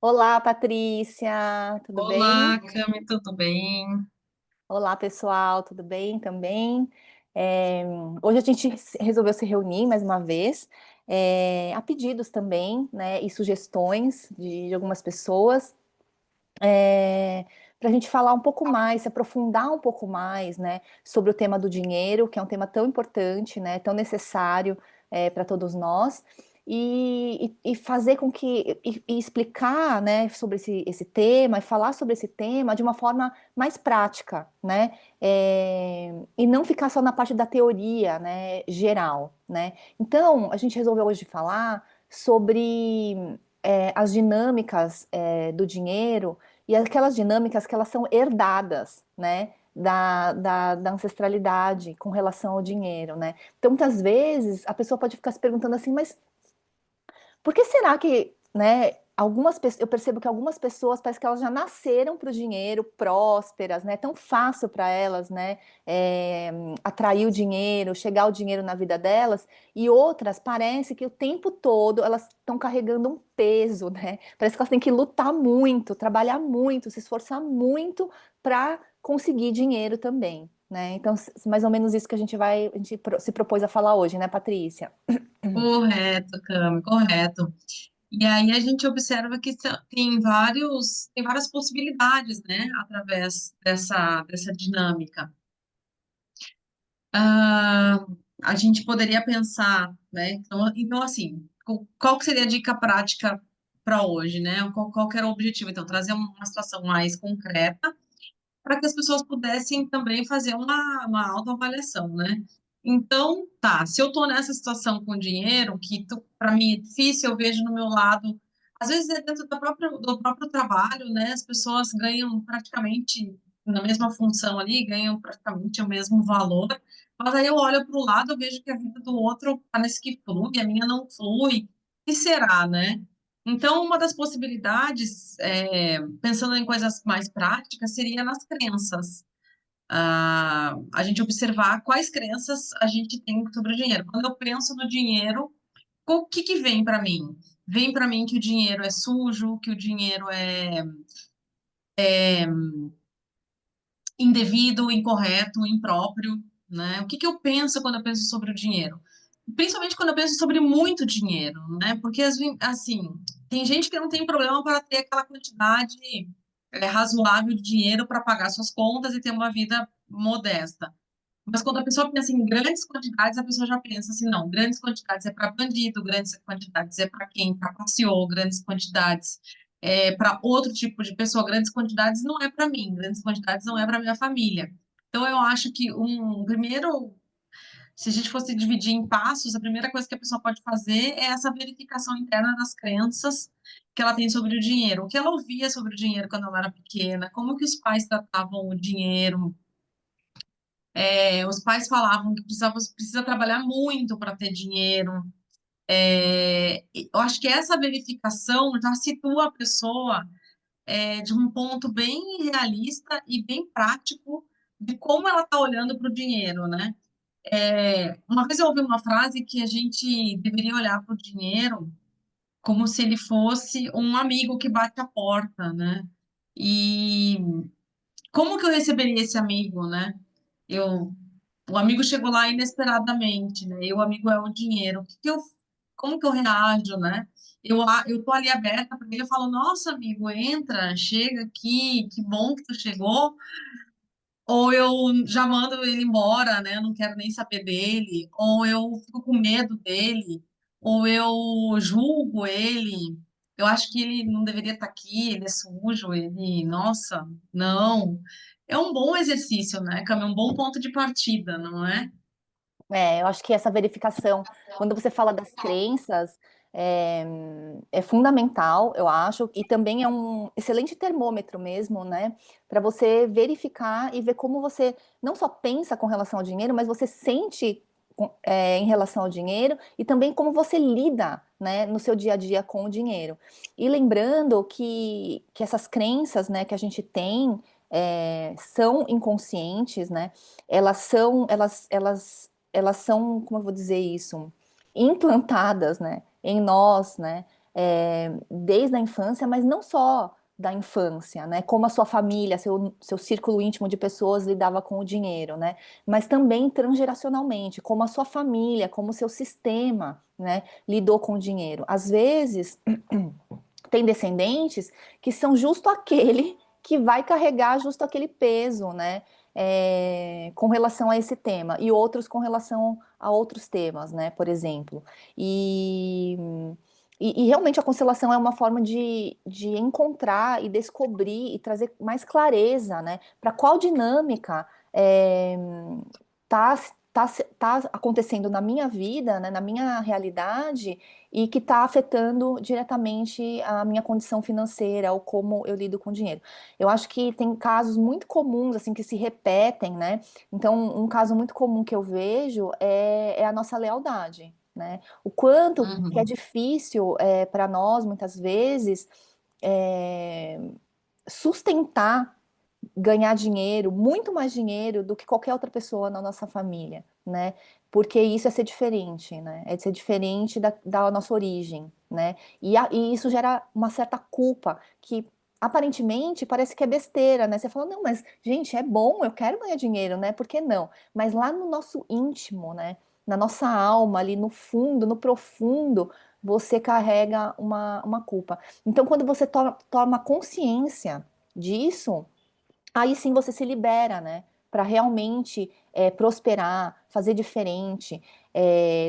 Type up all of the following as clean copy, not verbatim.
Olá, Patrícia, tudo bem? Olá, Cami, tudo bem? Olá, pessoal, tudo bem também? É, Hoje a gente resolveu se reunir mais uma vez, a pedidos também, né, e sugestões de algumas pessoas, para a gente falar um pouco mais, se aprofundar um pouco mais, né, sobre o tema do dinheiro, que é um tema tão importante, né, tão necessário, para todos nós, e fazer com que, e explicar, né, sobre esse tema, e falar sobre esse tema de uma forma mais prática, né, e não ficar só na parte da teoria, né, geral, né. Então, a gente resolveu hoje falar sobre as dinâmicas do dinheiro e aquelas dinâmicas que elas são herdadas, né, da ancestralidade com relação ao dinheiro, né? Então, muitas vezes, a pessoa pode ficar se perguntando assim, mas por que será que, né, eu percebo que algumas pessoas parece que elas já nasceram para o dinheiro, prósperas, né? É tão fácil para elas, né, atrair o dinheiro, chegar o dinheiro na vida delas, e outras parece que o tempo todo elas estão carregando um peso, né? Parece que elas têm que lutar muito, trabalhar muito, se esforçar muito para conseguir dinheiro também, né? Então, mais ou menos isso que a gente se propôs a falar hoje, né, Patrícia? Correto, Cami, correto. E aí a gente observa que tem várias possibilidades, né, através dessa dinâmica. Ah, a gente poderia pensar, né, então assim, qual que seria a dica prática para hoje, né? Qual que era o objetivo? Então, trazer uma situação mais concreta para que as pessoas pudessem também fazer uma autoavaliação, né? Então, tá, se eu estou nessa situação com dinheiro, que para mim é difícil, eu vejo no meu lado, às vezes é dentro do próprio trabalho, né? As pessoas ganham praticamente na mesma função ali, ganham praticamente o mesmo valor, mas aí eu olho para o lado, eu vejo que a vida do outro parece que flui, a minha não flui. O que será, né? Então, uma das possibilidades, pensando em coisas mais práticas, seria nas crenças. A gente observar quais crenças a gente tem sobre o dinheiro. Quando eu penso no dinheiro, o que que vem para mim? Vem para mim que o dinheiro é sujo, que o dinheiro é indevido, incorreto, impróprio, né? O que que eu penso quando eu penso sobre o dinheiro? Principalmente quando eu penso sobre muito dinheiro, né? Porque, assim, tem gente que não tem problema para ter aquela quantidade razoável de dinheiro para pagar suas contas e ter uma vida modesta. Mas quando a pessoa pensa em grandes quantidades, a pessoa já pensa assim, não, grandes quantidades é para bandido, grandes quantidades é para quem passeou, grandes quantidades é para outro tipo de pessoa, grandes quantidades não é para mim, grandes quantidades não é para minha família. Então eu acho que primeiro, se a gente fosse dividir em passos, a primeira coisa que a pessoa pode fazer é essa verificação interna das crenças que ela tem sobre o dinheiro, o que ela ouvia sobre o dinheiro quando ela era pequena, como que os pais tratavam o dinheiro. Os pais falavam que precisa trabalhar muito para ter dinheiro. Eu acho que essa verificação já situa a pessoa de um ponto bem realista e bem prático de como ela está olhando para o dinheiro, né? Uma vez eu ouvi uma frase que a gente deveria olhar para o dinheiro como se ele fosse um amigo que bate a porta, né? E como que eu receberia esse amigo, né? Eu O amigo chegou lá inesperadamente, né? E o amigo é o dinheiro. Como que eu reajo, né? Eu tô ali aberta para ele, eu falo, nossa, amigo, entra, chega aqui, que bom que tu chegou. Ou eu já mando ele embora, né? Eu não quero nem saber dele. Ou eu fico com medo dele. Ou eu julgo ele. Eu acho que ele não deveria estar aqui, ele é sujo, nossa, não. É um bom exercício, né, Cami? É um bom ponto de partida, não é? Eu acho que essa verificação, quando você fala das crenças, é, é fundamental, eu acho, e também é um excelente termômetro mesmo, né, para você verificar e ver como você não só pensa com relação ao dinheiro, mas você sente em relação ao dinheiro e também como você lida, né, no seu dia a dia com o dinheiro. E lembrando que essas crenças, né, que a gente tem são inconscientes, né, elas são, como eu vou dizer isso, implantadas, né, em nós, né, desde a infância, mas não só da infância, né? Como a sua família, seu círculo íntimo de pessoas lidava com o dinheiro, né? Mas também transgeracionalmente, como a sua família, como o seu sistema, né, lidou com o dinheiro. Às vezes, tem descendentes que são justo aquele que vai carregar justo aquele peso, né? Com relação a esse tema, e outros com relação a outros temas, né? Por exemplo. E, e realmente a constelação é uma forma de encontrar e descobrir e trazer mais clareza, né? Para qual dinâmica tá, tá acontecendo na minha vida, né? Na minha realidade e que está afetando diretamente a minha condição financeira ou como eu lido com dinheiro. Eu acho que tem casos muito comuns, assim, que se repetem, né? Então, um caso muito comum que eu vejo é a nossa lealdade, né? O quanto que é Uhum, difícil para nós, muitas vezes, é, sustentar ganhar dinheiro, muito mais dinheiro do que qualquer outra pessoa na nossa família, né? Porque isso é ser diferente, né? É ser diferente da nossa origem, né? E isso gera uma certa culpa que aparentemente parece que é besteira, né? Você fala, não, mas gente, é bom, eu quero ganhar dinheiro, né? Por que não? Mas lá no nosso íntimo, né? Na nossa alma, ali no fundo, no profundo, você carrega uma culpa. Então, quando você toma consciência disso, aí sim você se libera, né? Para realmente prosperar, fazer diferente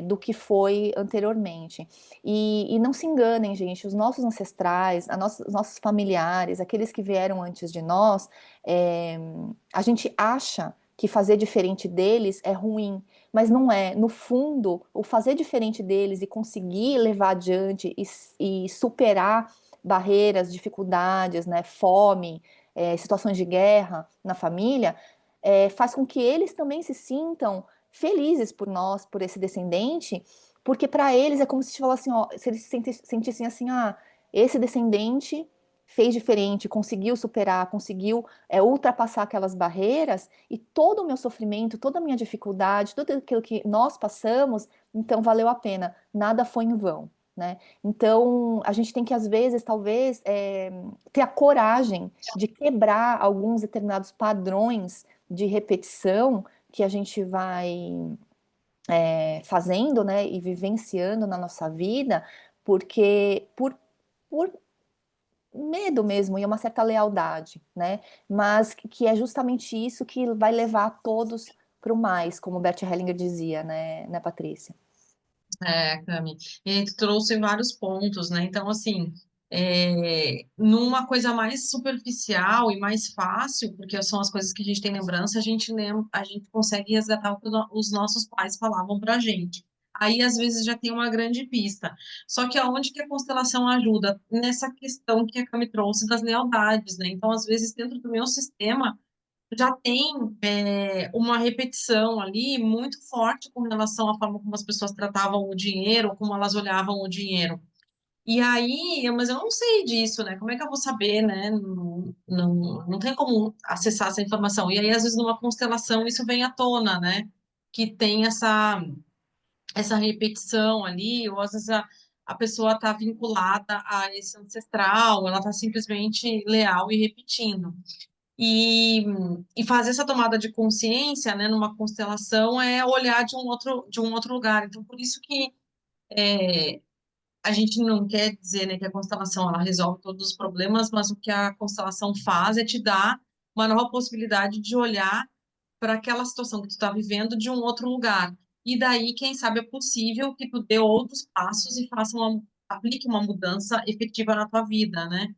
do que foi anteriormente. E não se enganem, gente, os nossos ancestrais, os nossos familiares, aqueles que vieram antes de nós, é, a gente acha que fazer diferente deles é ruim, mas não é. No fundo, o fazer diferente deles e conseguir levar adiante e superar barreiras, dificuldades, né, fome, situações de guerra na família, faz com que eles também se sintam felizes por nós, por esse descendente, porque para eles é como se falassem, ó, se eles sentissem assim, ah, esse descendente fez diferente, conseguiu superar, conseguiu ultrapassar aquelas barreiras e todo o meu sofrimento, toda a minha dificuldade, tudo aquilo que nós passamos, então valeu a pena, nada foi em vão, né? Então a gente tem que às vezes, talvez, ter a coragem de quebrar alguns determinados padrões de repetição que a gente vai fazendo, né, e vivenciando na nossa vida, porque por medo mesmo e uma certa lealdade, né? Mas que é justamente isso que vai levar todos para o mais, como Bert Hellinger dizia, né, Patrícia? Cami. E tu trouxe vários pontos, né? Então, assim, numa coisa mais superficial e mais fácil, porque são as coisas que a gente tem lembrança, a gente lembra, a gente consegue resgatar o que os nossos pais falavam pra gente. Aí, às vezes, já tem uma grande pista. Só que aonde que a constelação ajuda? Nessa questão que a Cami trouxe das lealdades, né? Então, às vezes, dentro do meu sistema, já tem uma repetição ali muito forte com relação à forma como as pessoas tratavam o dinheiro, como elas olhavam o dinheiro. E aí, mas eu não sei disso, né? Como é que eu vou saber, né? Não tem como acessar essa informação. E aí, às vezes, numa constelação, isso vem à tona, né? Que tem essa repetição ali, ou às vezes a pessoa está vinculada a esse ancestral, ela está simplesmente leal e repetindo. E, e fazer essa tomada de consciência, né, numa constelação é olhar de um outro lugar. Então, por isso que a gente não quer dizer, né, que a constelação ela resolve todos os problemas, mas o que a constelação faz é te dar uma nova possibilidade de olhar para aquela situação que tu está vivendo de um outro lugar. E daí, quem sabe, é possível que tu dê outros passos e aplique uma mudança efetiva na tua vida, né?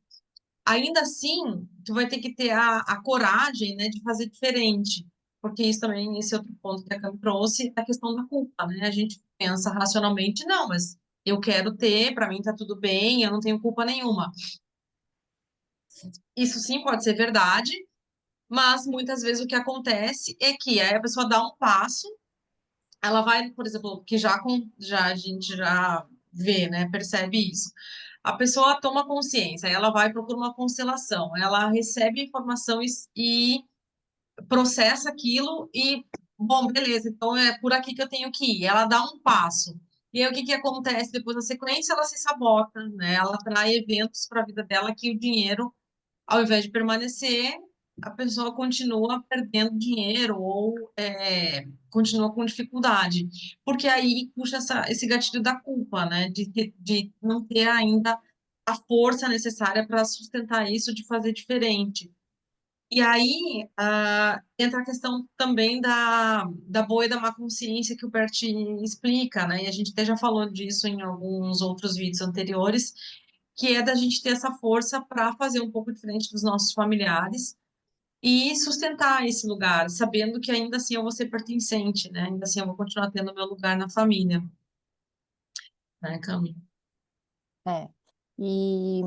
Ainda assim, tu vai ter que ter a coragem, né, de fazer diferente, porque isso também, esse outro ponto que a Cam trouxe, é a questão da culpa, né? A gente pensa racionalmente, não, mas eu quero ter, para mim tá tudo bem, eu não tenho culpa nenhuma. Isso sim pode ser verdade, mas muitas vezes o que acontece é que aí a pessoa dá um passo, ela vai, por exemplo, que já a gente já vê, né, percebe isso. A pessoa toma consciência, ela vai procurar uma constelação, ela recebe a informação e processa aquilo e, bom, beleza, então é por aqui que eu tenho que ir. Ela dá um passo. E aí, o que que acontece depois na sequência? Ela se sabota, né? Ela atrai eventos para a vida dela que o dinheiro, ao invés de permanecer, a pessoa continua perdendo dinheiro ou continua com dificuldade. Porque aí puxa esse gatilho da culpa, né? De não ter ainda a força necessária para sustentar isso, de fazer diferente. E aí entra a questão também da boa e da má consciência que o Bert explica, né? E a gente até já falou disso em alguns outros vídeos anteriores, que é da gente ter essa força para fazer um pouco diferente dos nossos familiares e sustentar esse lugar, sabendo que ainda assim eu vou ser pertencente, né? Ainda assim eu vou continuar tendo meu lugar na família, né, Cami? É. E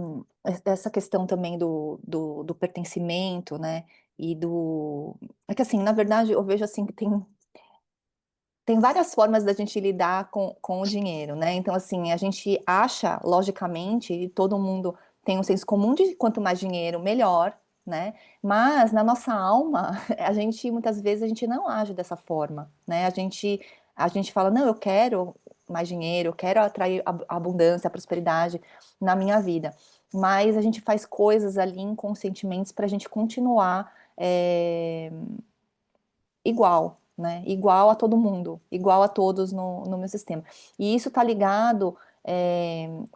essa questão também do pertencimento, né? E do. É que assim, na verdade, eu vejo assim que tem várias formas da gente lidar com o dinheiro, né? Então, assim, a gente acha, logicamente, e todo mundo tem um senso comum de quanto mais dinheiro, melhor, né? Mas na nossa alma, a gente muitas vezes a gente não age dessa forma, né? A gente fala, não, eu quero mais dinheiro, eu quero atrair abundância, prosperidade na minha vida. Mas a gente faz coisas ali inconscientemente para a gente continuar igual, né? Igual a todo mundo, igual a todos no meu sistema. E isso está ligado,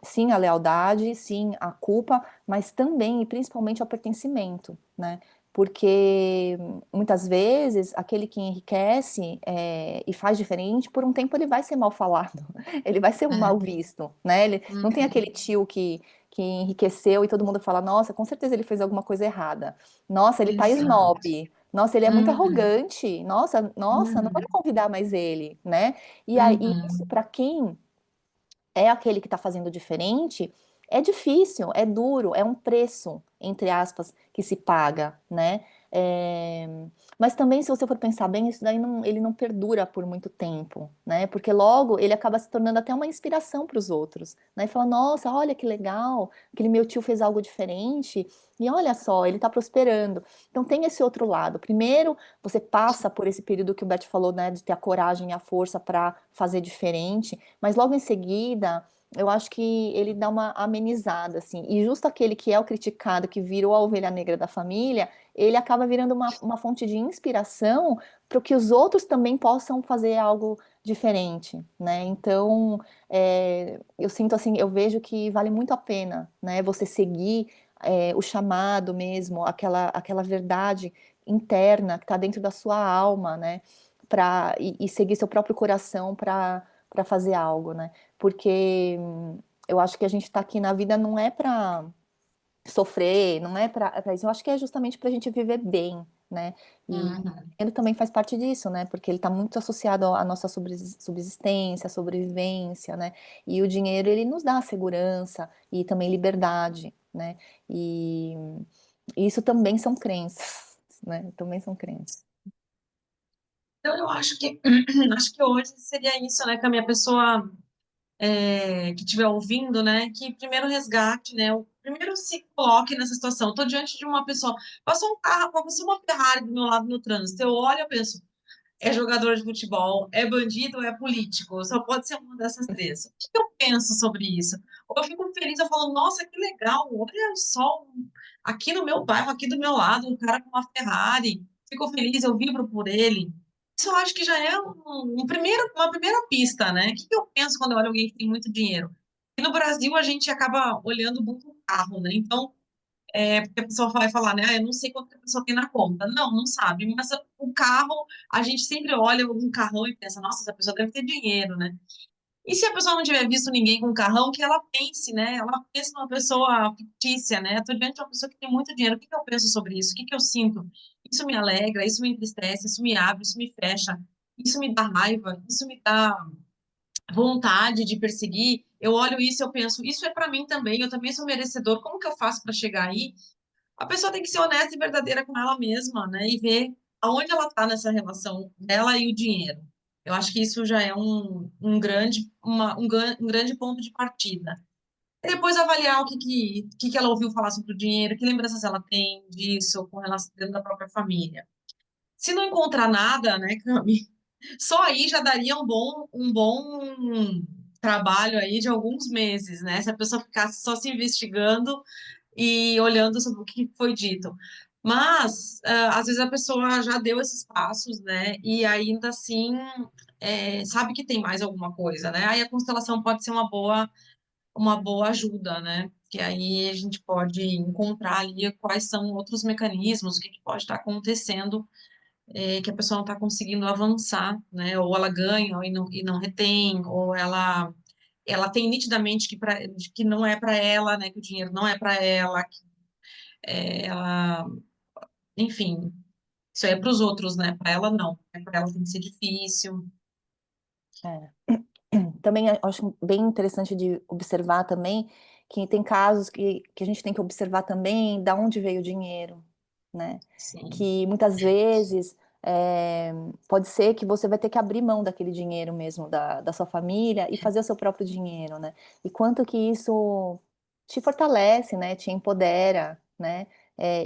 sim, à lealdade, sim, à culpa, mas também e principalmente ao pertencimento, né? Porque muitas vezes aquele que enriquece e faz diferente, por um tempo ele vai ser mal falado, ele vai ser um mal É. visto, né? Ele não tem aquele Uhum. tio que enriqueceu e todo mundo fala, nossa, com certeza ele fez alguma coisa errada. Nossa, ele tá Exato. snob. Nossa, ele é muito Uhum. arrogante. Nossa, nossa, não vamos Uhum. convidar mais ele, né? E aí, isso Uhum. para quem é aquele que está fazendo diferente, é difícil, é duro, é um preço, entre aspas, que se paga, né? É, Mas também, se você for pensar bem, isso daí não, ele não perdura por muito tempo, né? Porque logo ele acaba se tornando até uma inspiração para os outros, né? E fala, nossa, olha que legal, aquele meu tio fez algo diferente, e olha só, ele está prosperando. Então tem esse outro lado. Primeiro, você passa por esse período que o Beth falou, né, de ter a coragem e a força para fazer diferente. Mas logo em seguida, eu acho que ele dá uma amenizada, assim. E justo aquele que é o criticado, que virou a ovelha negra da família, ele acaba virando uma fonte de inspiração para que os outros também possam fazer algo diferente, né? Então, eu sinto assim, eu vejo que vale muito a pena, né? Você seguir o chamado mesmo, aquela verdade interna que está dentro da sua alma, né? E seguir seu próprio coração para fazer algo, né? Porque eu acho que a gente está aqui na vida não é para sofrer, não é para isso. Eu acho que é justamente para a gente viver bem, né? E Uhum. ele também faz parte disso, né? Porque ele está muito associado à nossa subsistência, sobrevivência, né? E o dinheiro ele nos dá segurança e também liberdade, né? E isso também são crenças, né? Também são crenças. Então, eu acho que acho que hoje seria isso, né, que a minha pessoa que estiver ouvindo, né, que primeiro resgate, né, o primeiro se coloque nessa situação. Estou diante de uma pessoa, passou um carro, passou uma Ferrari do meu lado no trânsito. Eu olho, eu penso, é jogador de futebol, é bandido, é político, só pode ser uma dessas três. O que eu penso sobre isso? Ou eu fico feliz, eu falo, nossa, que legal, olha só, aqui no meu bairro, aqui do meu lado, um cara com uma Ferrari, fico feliz, eu vibro por ele. Isso eu acho que já é uma primeira pista, né? O que eu penso quando eu olho alguém que tem muito dinheiro? E no Brasil a gente acaba olhando muito o carro, né? Então, porque a pessoa vai falar, né? Eu não sei quanto que a pessoa tem na conta. Não, não sabe. Mas o carro, a gente sempre olha um carrão e pensa, nossa, essa pessoa deve ter dinheiro, né? E se a pessoa não tiver visto ninguém com carrão, que ela pense, né? Ela pense numa pessoa fictícia, né? Estou diante de uma pessoa que tem muito dinheiro. O que que eu penso sobre isso? O que que eu sinto? Isso me alegra, isso me entristece, isso me abre, isso me fecha, isso me dá raiva, isso me dá vontade de perseguir. Eu olho isso e eu penso, isso é para mim também, eu também sou merecedor. Como que eu faço para chegar aí? A pessoa tem que ser honesta e verdadeira com ela mesma, né? E ver aonde ela está nessa relação dela e o dinheiro. Eu acho que isso já é um grande ponto de partida. E depois avaliar o que ela ouviu falar sobre o dinheiro, que lembranças ela tem disso com relação dentro da própria família. Se não encontrar nada, né, Cami? Só aí já daria um bom trabalho aí de alguns meses, né? Se a pessoa ficasse só se investigando e olhando sobre o que foi dito. Mas, às vezes a pessoa já deu esses passos, né? E ainda assim, sabe que tem mais alguma coisa, né? Aí a constelação pode ser uma boa ajuda, né? Que aí a gente pode encontrar ali quais são outros mecanismos, o que que pode estar acontecendo, que a pessoa não está conseguindo avançar, né? Ou ela ganha e não retém, ou ela tem nitidamente que não é para ela, né? Que o dinheiro não é para ela, que ela, enfim, isso aí é para os outros, né? Para ela não, para ela tem que ser difícil. É. Também eu acho bem interessante de observar também que tem casos que a gente tem que observar também da onde veio o dinheiro, né? Sim, Que muitas vezes pode ser que você vai ter que abrir mão daquele dinheiro mesmo da sua família e fazer o seu próprio dinheiro, né? E quanto que isso te fortalece, né? Te empodera, né?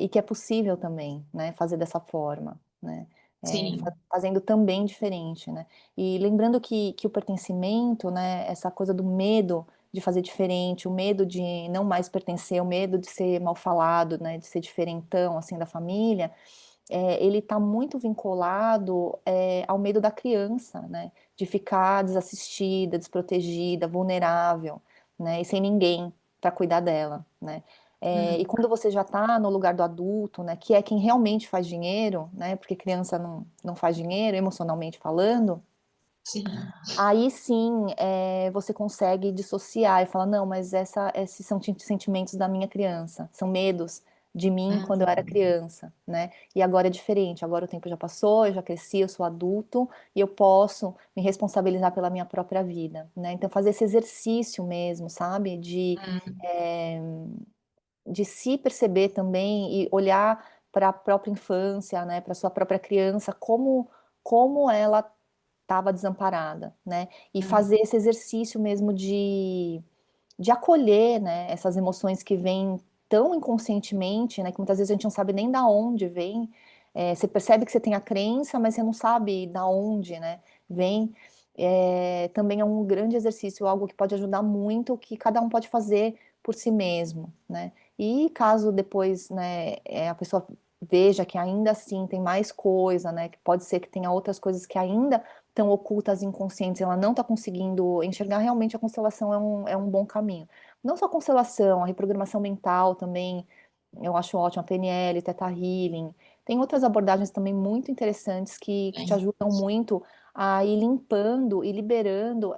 E que é possível também, né? Fazer dessa forma, né? sim, Fazendo também diferente, né? E lembrando que o pertencimento, né, essa coisa do medo de fazer diferente, o medo de não mais pertencer, o medo de ser mal falado, né, de ser diferentão, assim, da família, ele está muito vinculado, ao medo da criança, né, de ficar desassistida, desprotegida, vulnerável, né, e sem ninguém para cuidar dela, né. E hum, quando você já está no lugar do adulto, né, que é quem realmente faz dinheiro, né, porque criança não faz dinheiro, emocionalmente falando, sim, aí sim você consegue dissociar e falar, não, mas esses são sentimentos da minha criança, são medos de mim quando eu era uhum, criança, né? E agora é diferente, agora o tempo já passou, eu já cresci, eu sou adulto e eu posso me responsabilizar pela minha própria vida, né? Então fazer esse exercício mesmo, sabe? hum, Eh, de se perceber também e olhar para a própria infância, né, para sua própria criança, como ela estava desamparada, né, e hum, fazer esse exercício mesmo de acolher, né, essas emoções que vêm tão inconscientemente, né, que muitas vezes a gente não sabe nem da onde vem. Você percebe que você tem a crença, mas você não sabe da onde, né, vem. Também é um grande exercício, algo que pode ajudar muito, que cada um pode fazer por si mesmo, né. E caso depois, né, a pessoa veja que ainda assim tem mais coisa, né, que pode ser que tenha outras coisas que ainda estão ocultas, inconscientes, ela não está conseguindo enxergar, realmente a constelação é um bom caminho. Não só a constelação, a reprogramação mental também, eu acho ótimo, a PNL, Theta Healing. Tem outras abordagens também muito interessantes que te sim. ajudam muito a ir limpando e liberando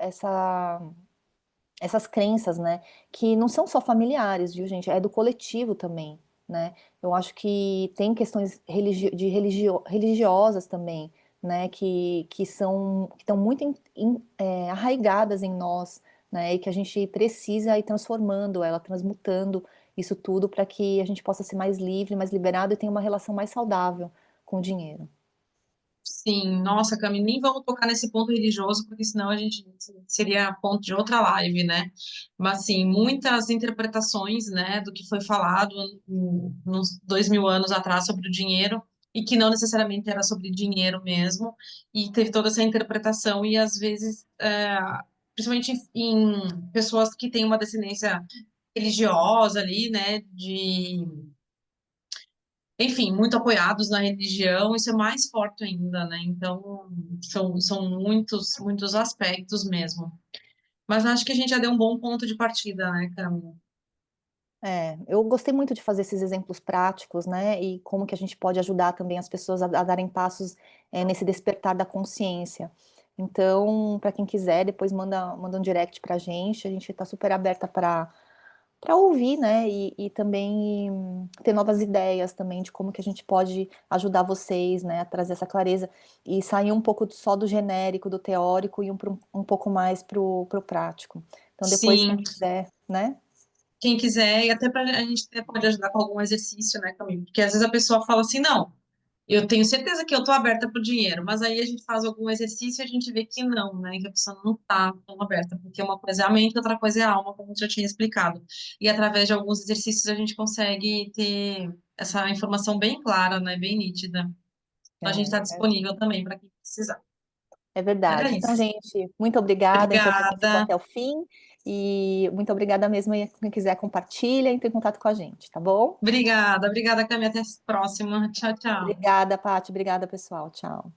essas crenças, né, que não são só familiares, viu, gente? É do coletivo também, né? Eu acho que tem questões religiosas também, né, que estão muito arraigadas em nós, né, e que a gente precisa ir transformando ela, transmutando isso tudo para que a gente possa ser mais livre, mais liberado e tenha uma relação mais saudável com o dinheiro. Sim, nossa, Cami, nem vamos tocar nesse ponto religioso, porque senão a gente seria ponto de outra live, né? Mas, sim, muitas interpretações, né, do que foi falado uns 2000 anos atrás sobre o dinheiro, e que não necessariamente era sobre dinheiro mesmo, e teve toda essa interpretação, e às vezes, principalmente em pessoas que têm uma descendência religiosa ali, né, enfim, muito apoiados na religião, isso é mais forte ainda, né? Então, são muitos aspectos mesmo. Mas acho que a gente já deu um bom ponto de partida, né, Camila? Eu gostei muito de fazer esses exemplos práticos, né, e como que a gente pode ajudar também as pessoas a darem passos, nesse despertar da consciência. Então, para quem quiser, depois manda um direct pra gente, a gente está super aberta para ouvir, né, e também ter novas ideias também de como que a gente pode ajudar vocês, né, a trazer essa clareza e sair um pouco só do genérico, do teórico e um pouco mais pro prático. Então, depois, quem Sim, quiser, né? quem quiser, e até para a gente até pode ajudar com algum exercício, né, Camila? Porque às vezes a pessoa fala assim, não, eu tenho certeza que eu estou aberta para o dinheiro, mas aí a gente faz algum exercício e a gente vê que não, né? Que a pessoa não está tão aberta, porque uma coisa é a mente, outra coisa é a alma, como eu já tinha explicado. E através de alguns exercícios a gente consegue ter essa informação bem clara, né? Bem nítida. Então a gente está É, disponível também para quem precisar. É Era verdade. Então, isso. gente, muito obrigada, então, para quem ficou Obrigada. até o fim. E muito obrigada mesmo. E quem quiser, compartilha, entre em contato com a gente, tá bom? Obrigada, obrigada, Cami. Até a próxima. Tchau, tchau. Obrigada, Paty. Obrigada, pessoal. Tchau.